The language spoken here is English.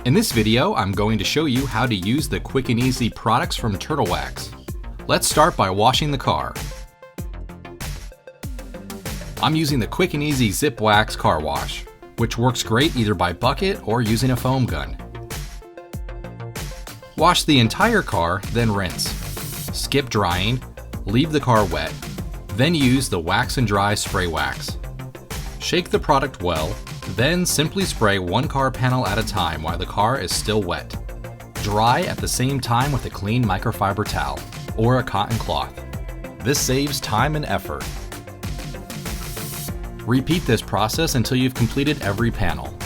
In this video, I'm going to show you how to use the quick and easy products from Turtle Wax. Let's start by washing the car. I'm using the quick and easy Zip Wax car wash, which works great either by bucket or using a foam gun. Wash the entire car, then rinse. Skip drying, leave the car wet, then use the Wax and Dry spray wax. Shake the product well, then simply spray one car panel at a time while the car is still wet. Dry at the same time with a clean microfiber towel or a cotton cloth. This saves time and effort. Repeat this process until you've completed every panel.